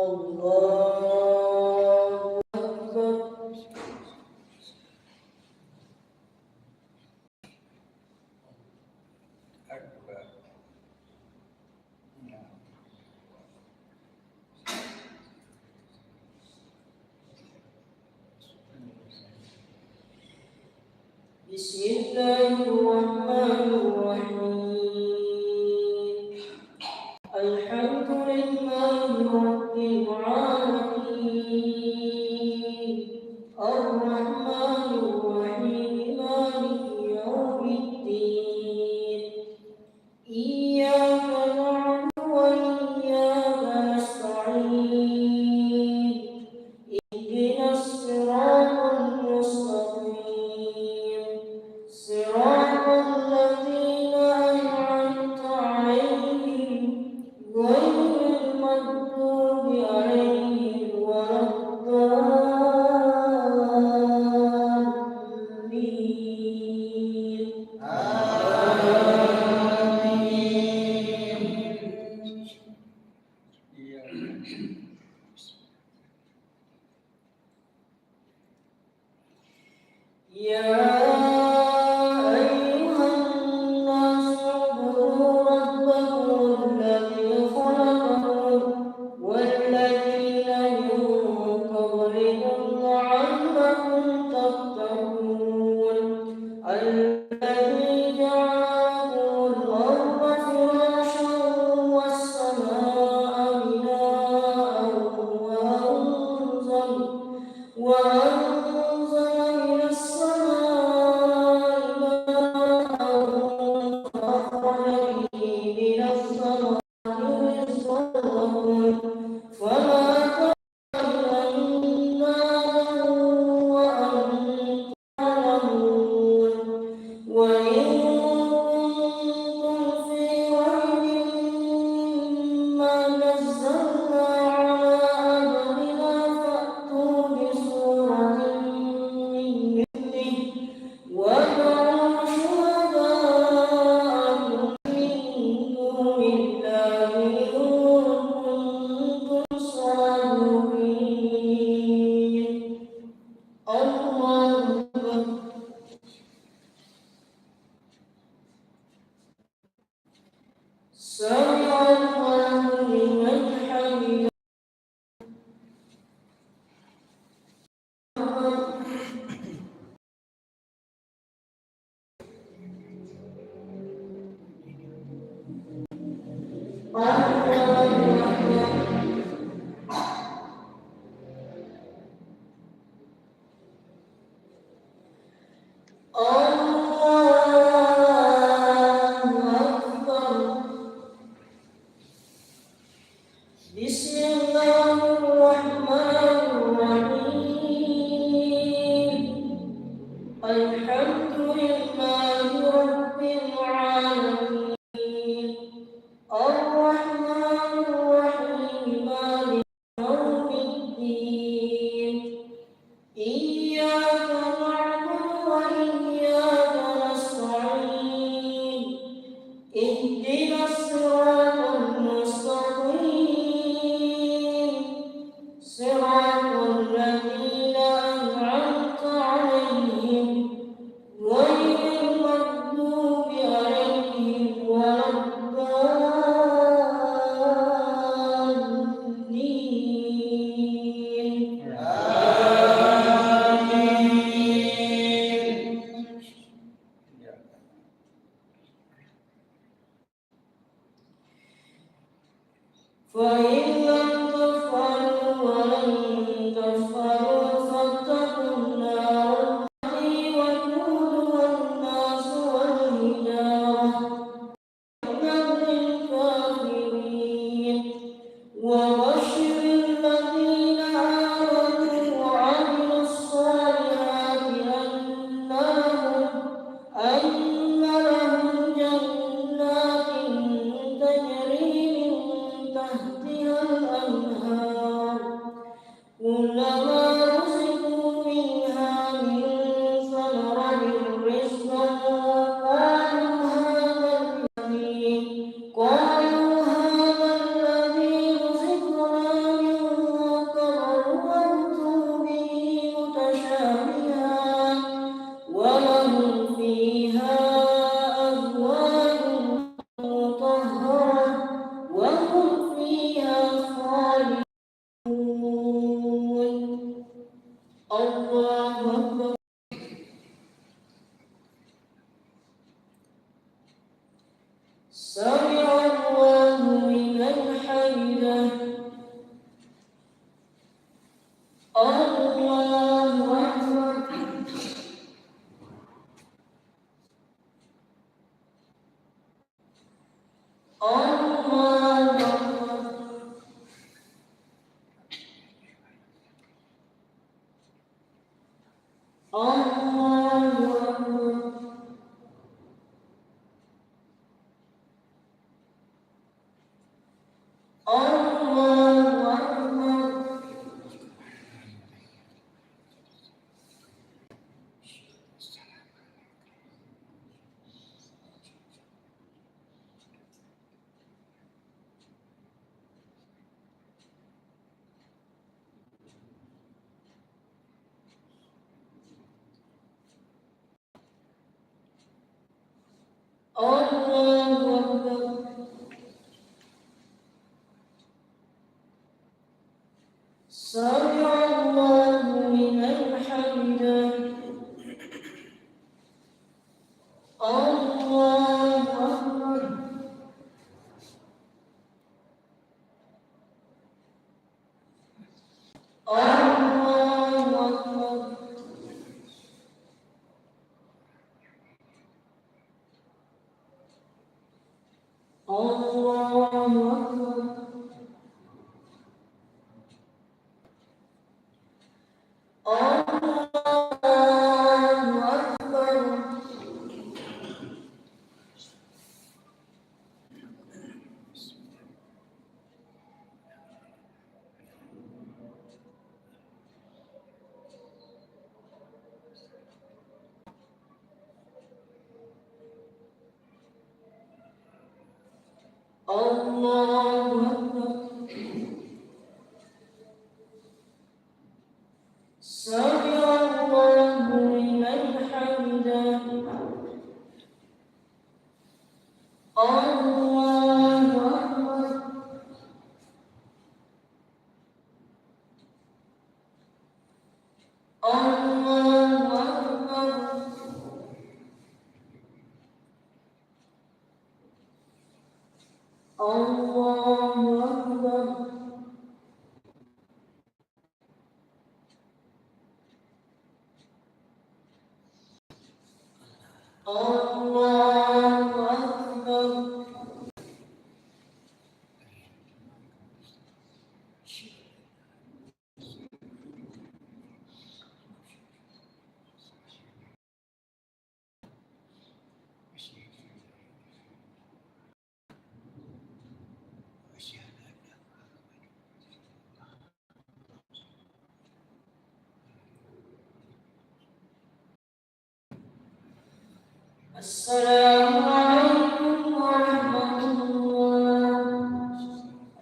الله أكبر. بسم الله الرحمن الرحيم. الحمد لله رب العالمين الرحمن الرحيم مالك يوم الدين إياك نعبد وإياك نستعين اهدنا الصراط المستقيم صراط الذين أنعمت عليهم غير المغضوب عليهم ولا الضالين آمين. يا أيها الناس اعبدوا ربكم الذي خلقكم والذين من قبلكم لعلكم تتقون الذي جعل لكم الأرض فراشا والسماء بناء وأنزل من السماء ماء فأخرج به من الثمرات رزقا لكم فلا تجعلن وأنتم تعلمون وإن كنتم في ريب مما نزلنا على عبدنا فأتوا بسورة من مثله وادعوا شهداءكم من دون الله إن كنتم صادقين. الله أكبر. سمع الله لمن حمده. بسم الله الرحمن الرحيم الحمد لله رب العالمين الرحمن الرحيم مالك يوم الدين إياك نعبد وإياك نستعين اهدنا الصراط المستقيم صراط الذين أنعمت عليهم غير المغضوب عليهم ولا الضالين فإن لم تفعلوا ولن تفعلوا فاتقوا النار التي وقودها الناس والحجارة للكافرين وبشر الذين آمنوا وعملوا الصالحات أن لهم جنات تجري من تحتها الأنهار كلما رزقوا منها من ثمرة رزقا قالوا هذا الذي رزقنا من قبل وأتوا به متشابها ولهم فيها أزواج مطهرة وهم فيها خالدون. الله أكبر. سمع الله لمن حمده. الله أكبر. الله أكبر. الله أكبر. الله أكبر. الله أكبر. سمع الله لمن حمده. الله أكبر. الله أكبر. الله أكبر. الله أكبر. سمع الله لمن حمده. الله أكبر. الله أكبر. الله أكبر. الله أكبر. السلام عليكم ورحمة الله.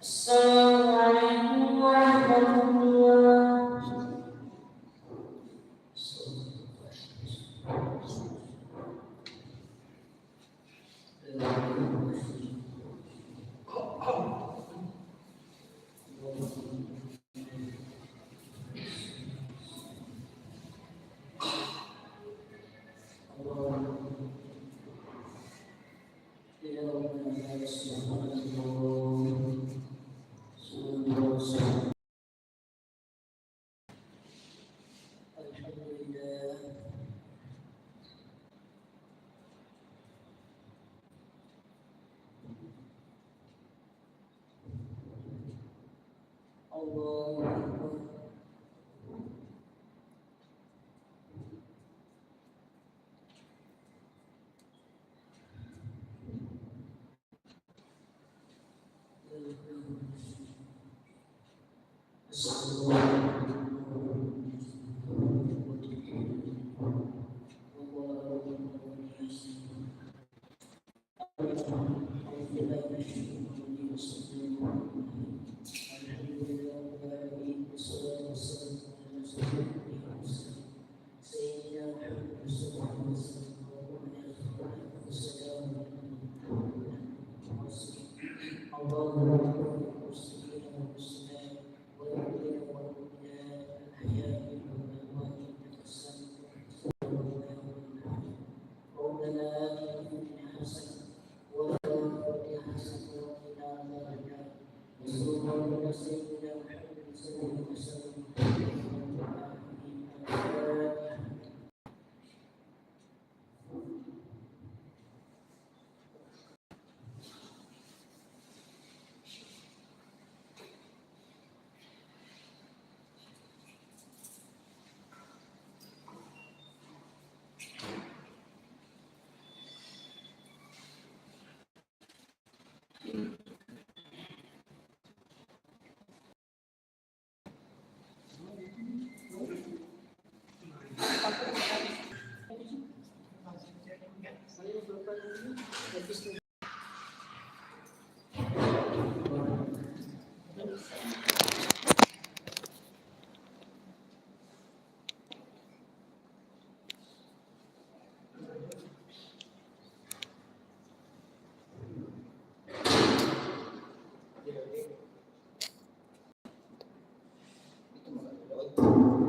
السلام عليكم ورحمة الله. Saya berkata,